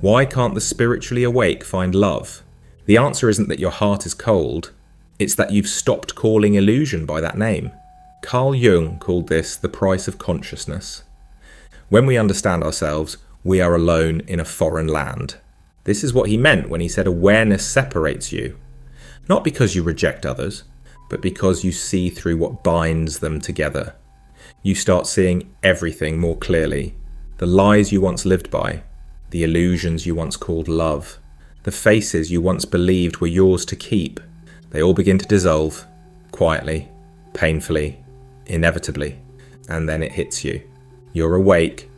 Why can't the spiritually awake find love? The answer isn't that your heart is cold, it's that you've stopped calling illusion by that name. Carl Jung called this the price of consciousness. When we understand ourselves, we are alone in a foreign land. This is what he meant when he said awareness separates you. Not because you reject others, but because you see through what binds them together. You start seeing everything more clearly. The lies you once lived by, the illusions you once called love, the faces you once believed were yours to keep, they all begin to dissolve, quietly, painfully, inevitably, and then it hits you. You're awake,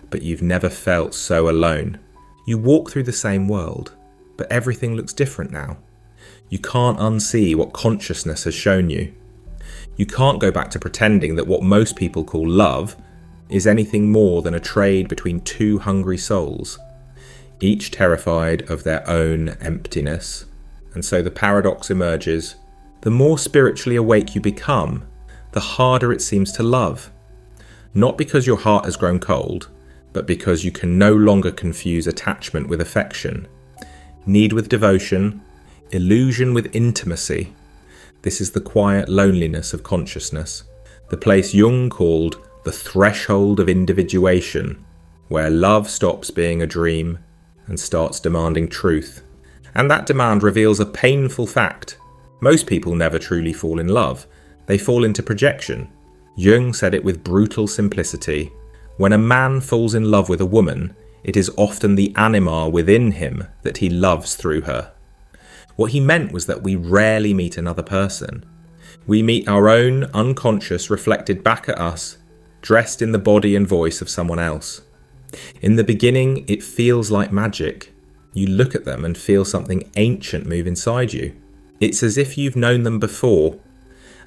but you've never felt so alone. You walk through the same world, but everything looks different now. You can't unsee what consciousness has shown you. You can't go back to pretending that what most people call love is anything more than a trade between two hungry souls, each terrified of their own emptiness. And so the paradox emerges: the more spiritually awake you become, the harder it seems to love. Not because your heart has grown cold, but because you can no longer confuse attachment with affection, need with devotion, illusion with intimacy. This is the quiet loneliness of consciousness, the place Jung called the threshold of individuation, where love stops being a dream and starts demanding truth. And that demand reveals a painful fact. Most people never truly fall in love. They fall into projection. Jung said it with brutal simplicity. When a man falls in love with a woman, it is often the anima within him that he loves through her. What he meant was that we rarely meet another person. We meet our own unconscious reflected back at us, dressed in the body and voice of someone else. In the beginning, it feels like magic. You look at them and feel something ancient move inside you. It's as if you've known them before,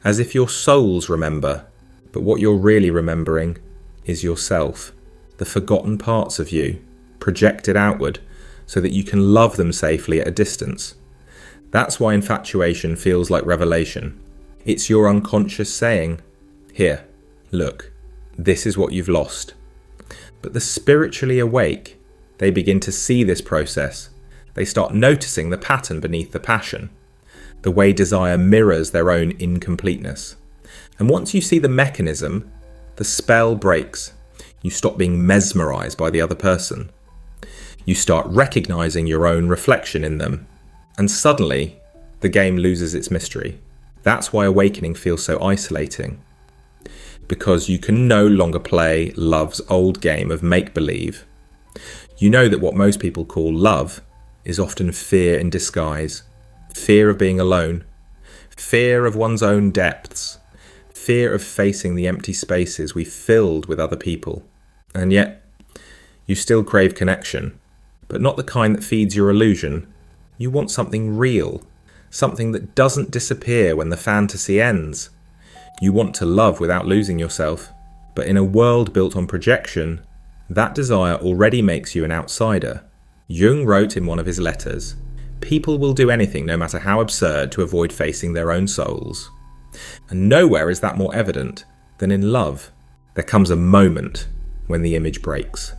as if your souls remember, but what you're really remembering is yourself, the forgotten parts of you, projected outward so that you can love them safely at a distance. That's why infatuation feels like revelation. It's your unconscious saying, "Here, look, this is what you've lost." But the spiritually awake, they begin to see this process. They start noticing the pattern beneath the passion, the way desire mirrors their own incompleteness. And once you see the mechanism, the spell breaks. You stop being mesmerized by the other person. You start recognizing your own reflection in them. And suddenly, the game loses its mystery. That's why awakening feels so isolating. Because you can no longer play love's old game of make-believe. You know that what most people call love is often fear in disguise. Fear of being alone. Fear of one's own depths. Fear of facing the empty spaces we've filled with other people. And yet, you still crave connection, but not the kind that feeds your illusion. You want something real, something that doesn't disappear when the fantasy ends. You want to love without losing yourself, but in a world built on projection, that desire already makes you an outsider. Jung wrote in one of his letters, "People will do anything, no matter how absurd, to avoid facing their own souls." And nowhere is that more evident than in love. There comes a moment when the image breaks,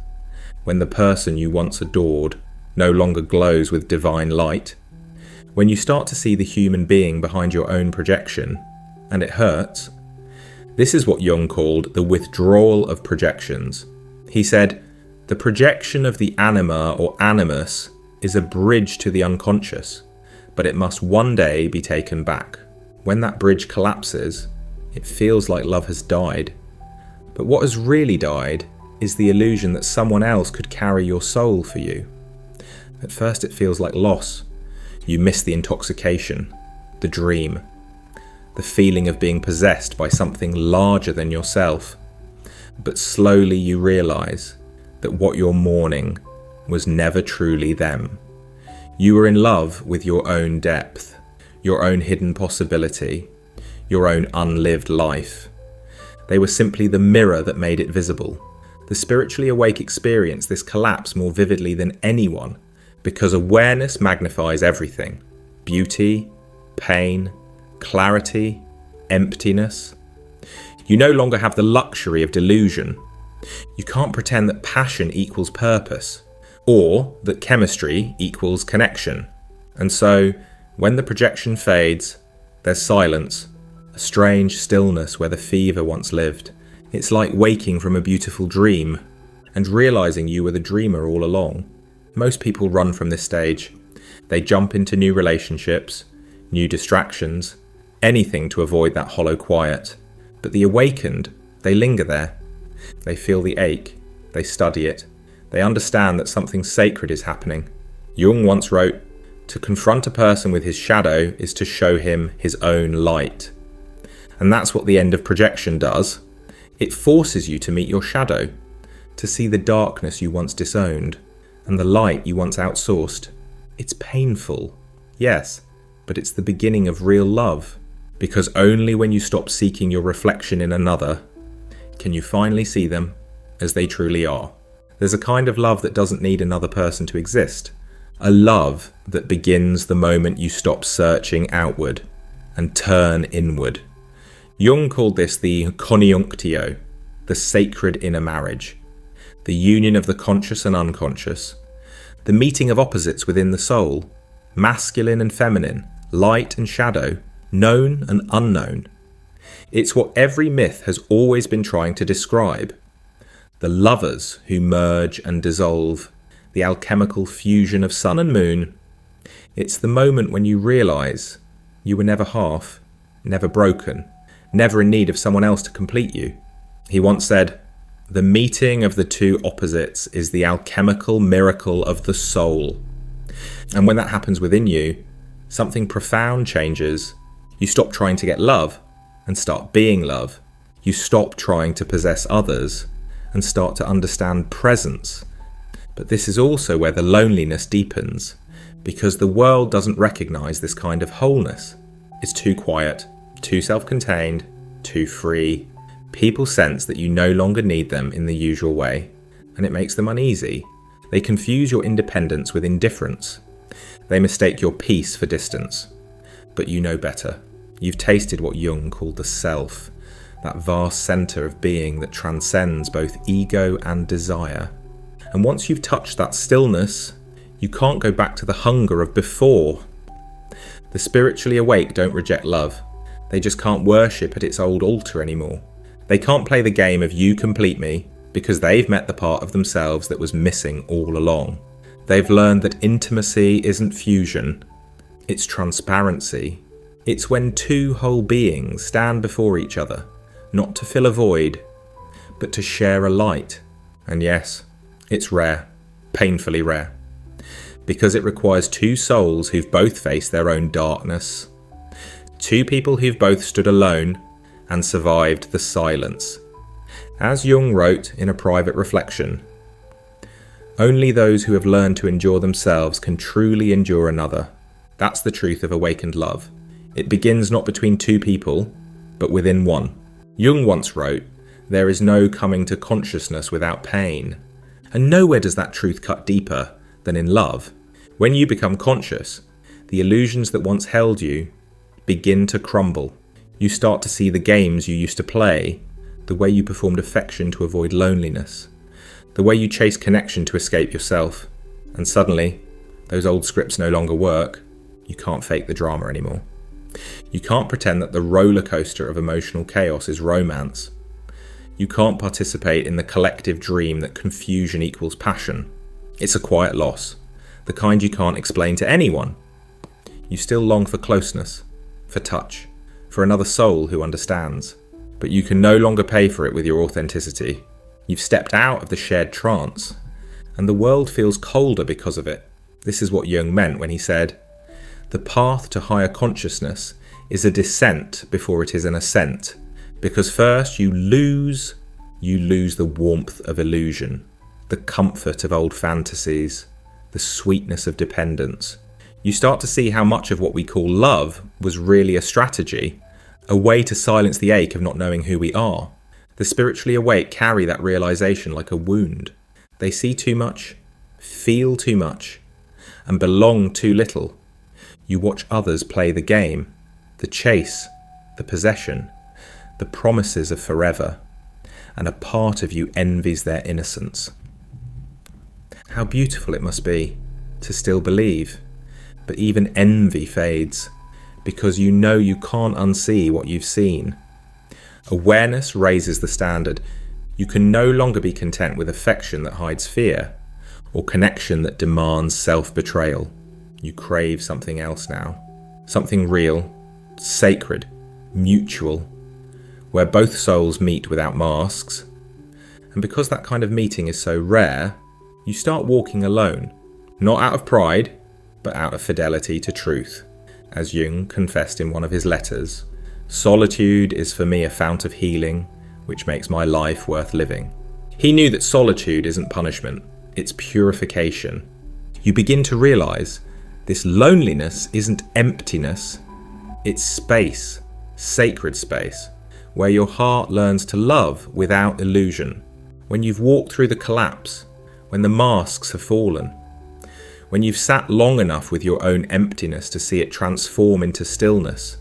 when the person you once adored no longer glows with divine light, when you start to see the human being behind your own projection, and it hurts. This is what Jung called the withdrawal of projections. He said, the projection of the anima or animus is a bridge to the unconscious, but it must one day be taken back. When that bridge collapses, it feels like love has died. But what has really died is the illusion that someone else could carry your soul for you. At first it feels like loss. You miss the intoxication, the dream, the feeling of being possessed by something larger than yourself. But slowly you realize that what you're mourning was never truly them. You were in love with your own depth, your own hidden possibility, your own unlived life. They were simply the mirror that made it visible. The spiritually awake experience this collapse more vividly than anyone, because awareness magnifies everything: beauty, pain, clarity, emptiness. You no longer have the luxury of delusion. You can't pretend that passion equals purpose. or that chemistry equals connection. And so, when the projection fades, there's silence, a strange stillness where the fever once lived. It's like waking from a beautiful dream and realizing you were the dreamer all along. Most people run from this stage. They jump into new relationships, new distractions, anything to avoid that hollow quiet. But the awakened, they linger there. They feel the ache. They study it. They understand that something sacred is happening. Jung once wrote, "To confront a person with his shadow is to show him his own light." And that's what the end of projection does. It forces you to meet your shadow, to see the darkness you once disowned, and the light you once outsourced. It's painful, yes, but it's the beginning of real love, because only when you stop seeking your reflection in another can you finally see them as they truly are. There's a kind of love that doesn't need another person to exist, a love that begins the moment you stop searching outward and turn inward. Jung called this the conjunctio, the sacred inner marriage, the union of the conscious and unconscious, the meeting of opposites within the soul, masculine and feminine, light and shadow, known and unknown. It's what every myth has always been trying to describe. The lovers who merge and dissolve, the alchemical fusion of sun and moon. It's the moment when you realise you were never half, never broken, never in need of someone else to complete you. He once said, "The meeting of the two opposites is the alchemical miracle of the soul." And when that happens within you, something profound changes. You stop trying to get love and start being love. You stop trying to possess others and start to understand presence. But this is also where the loneliness deepens, because the world doesn't recognise this kind of wholeness. It's too quiet, too self-contained, too free. People sense that you no longer need them in the usual way, and it makes them uneasy. They confuse your independence with indifference. They mistake your peace for distance. But you know better. You've tasted what Jung called the self, that vast centre of being that transcends both ego and desire. And once you've touched that stillness, you can't go back to the hunger of before. The spiritually awake don't reject love. They just can't worship at its old altar anymore. They can't play the game of you complete me because they've met the part of themselves that was missing all along. They've learned that intimacy isn't fusion, it's transparency. It's when two whole beings stand before each other, not to fill a void, but to share a light. And yes, it's rare, painfully rare, because it requires two souls who've both faced their own darkness, two people who've both stood alone and survived the silence. As Jung wrote in a private reflection, "Only those who have learned to endure themselves can truly endure another." That's the truth of awakened love. It begins not between two people, but within one. Jung once wrote, "There is no coming to consciousness without pain." And nowhere does that truth cut deeper than in love. When you become conscious, the illusions that once held you begin to crumble. You start to see the games you used to play, the way you performed affection to avoid loneliness, the way you chased connection to escape yourself. And suddenly, those old scripts no longer work. You can't fake the drama anymore. You can't pretend that the roller coaster of emotional chaos is romance. You can't participate in the collective dream that confusion equals passion. It's a quiet loss, the kind you can't explain to anyone. You still long for closeness, for touch, for another soul who understands. But you can no longer pay for it with your authenticity. You've stepped out of the shared trance, and the world feels colder because of it. This is what Jung meant when he said, "The path to higher consciousness is a descent before it is an ascent, because first you lose the warmth of illusion, the comfort of old fantasies, the sweetness of dependence. You start to see how much of what we call love was really a strategy, a way to silence the ache of not knowing who we are. The spiritually awake carry that realization like a wound. They see too much, feel too much, and belong too little. You watch others play the game, the chase, the possession, the promises of forever, and a part of you envies their innocence. How beautiful it must be to still believe. But even envy fades, because you know you can't unsee what you've seen. Awareness raises the standard. You can no longer be content with affection that hides fear, or connection that demands self-betrayal. You crave something else now. Something real, sacred, mutual, where both souls meet without masks. And because that kind of meeting is so rare, you start walking alone, not out of pride, but out of fidelity to truth. As Jung confessed in one of his letters, solitude is for me a fount of healing, which makes my life worth living. He knew that solitude isn't punishment, it's purification. You begin to realize this loneliness isn't emptiness, it's space, sacred space, where your heart learns to love without illusion. When you've walked through the collapse, when the masks have fallen, when you've sat long enough with your own emptiness to see it transform into stillness,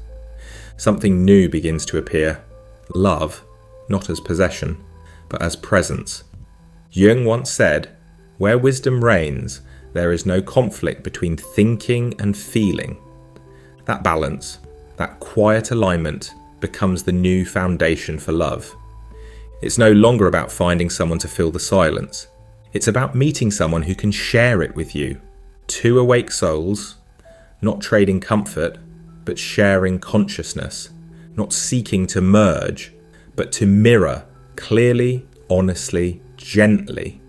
something new begins to appear. Love, not as possession, but as presence. Jung once said, "Where wisdom reigns, there is no conflict between thinking and feeling." That balance, that quiet alignment, becomes the new foundation for love. It's no longer about finding someone to fill the silence. It's about meeting someone who can share it with you. Two awake souls, not trading comfort, but sharing consciousness, not seeking to merge, but to mirror clearly, honestly, gently.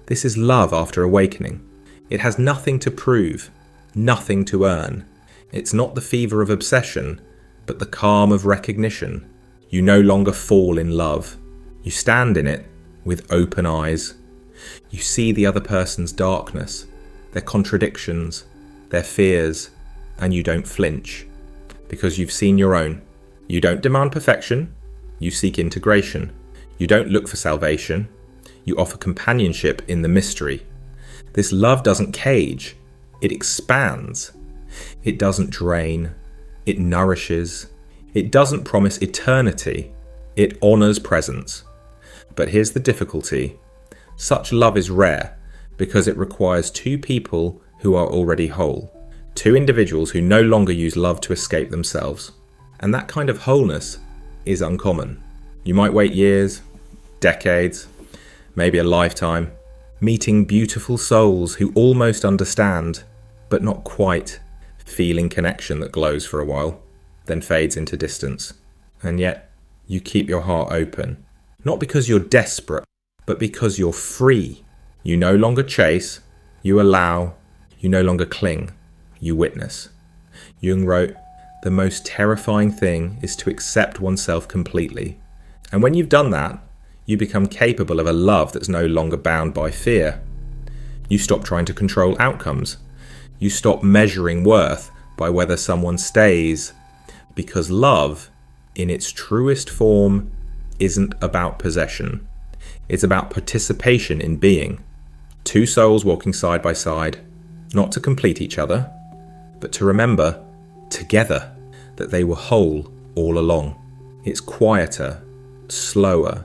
This is love after awakening. It has nothing to prove, nothing to earn. It's not the fever of obsession, but the calm of recognition. You no longer fall in love. You stand in it with open eyes. You see the other person's darkness, their contradictions, their fears, and you don't flinch, because you've seen your own. You don't demand perfection, you seek integration. You don't look for salvation, you offer companionship in the mystery. This love doesn't cage, it expands. It doesn't drain, it nourishes. It doesn't promise eternity, it honours presence. But here's the difficulty. Such love is rare because it requires two people who are already whole. Two individuals who no longer use love to escape themselves. And that kind of wholeness is uncommon. You might wait years, decades, maybe a lifetime, meeting beautiful souls who almost understand, but not quite, feeling connection that glows for a while, then fades into distance. And yet, you keep your heart open. Not because you're desperate, but because you're free. You no longer chase, you allow, you no longer cling, you witness. Jung wrote, "The most terrifying thing is to accept oneself completely. And when you've done that, you become capable of a love that's no longer bound by fear. You stop trying to control outcomes. You stop measuring worth by whether someone stays, because love, in its truest form, isn't about possession. It's about participation in being. Two souls walking side by side, not to complete each other, but to remember, together, that they were whole all along. It's quieter, slower,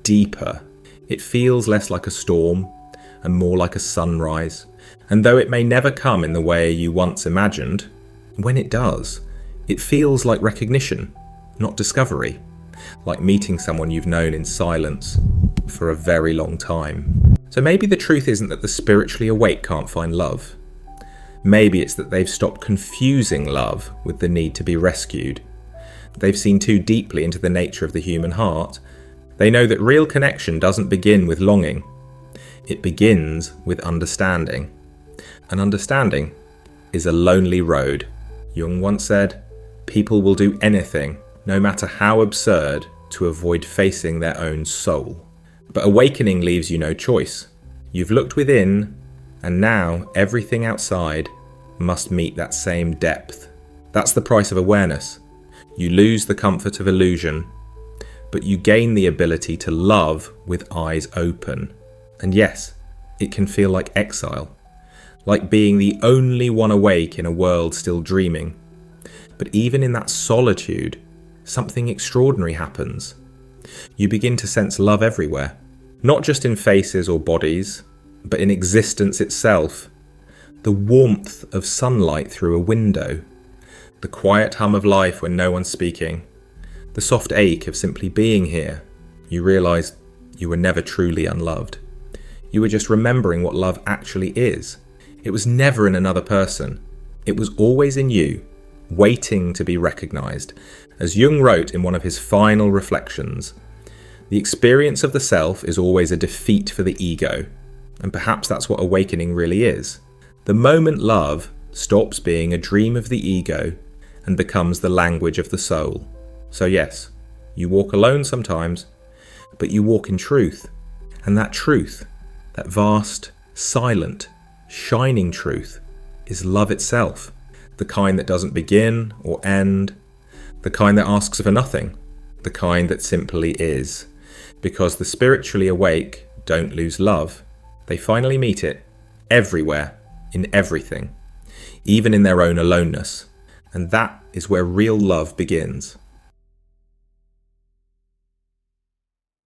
deeper. It feels less like a storm and more like a sunrise. And though it may never come in the way you once imagined, when it does, it feels like recognition, not discovery, like meeting someone you've known in silence for a very long time. So maybe the truth isn't that the spiritually awake can't find love. Maybe it's that they've stopped confusing love with the need to be rescued. They've seen too deeply into the nature of the human heart. They know that real connection doesn't begin with longing. It begins with understanding. And understanding is a lonely road. Jung once said, "People will do anything, no matter how absurd, to avoid facing their own soul." But awakening leaves you no choice. You've looked within, and now everything outside must meet that same depth. That's the price of awareness. You lose the comfort of illusion, but you gain the ability to love with eyes open. And yes, it can feel like exile, like being the only one awake in a world still dreaming. But even in that solitude, something extraordinary happens. You begin to sense love everywhere, not just in faces or bodies, but in existence itself. The warmth of sunlight through a window. The quiet hum of life when no one's speaking. The soft ache of simply being here. You realise you were never truly unloved. You were just remembering what love actually is. It was never in another person. It was always in you, waiting to be recognised. As Jung wrote in one of his final reflections, the experience of the self is always a defeat for the ego, and perhaps that's what awakening really is. The moment love stops being a dream of the ego and becomes the language of the soul. So yes, you walk alone sometimes, but you walk in truth, and that truth, that vast, silent, shining truth, is love itself, the kind that doesn't begin or end, the kind that asks for nothing, the kind that simply is. Because the spiritually awake don't lose love. They finally meet it, everywhere, in everything, even in their own aloneness. And that is where real love begins.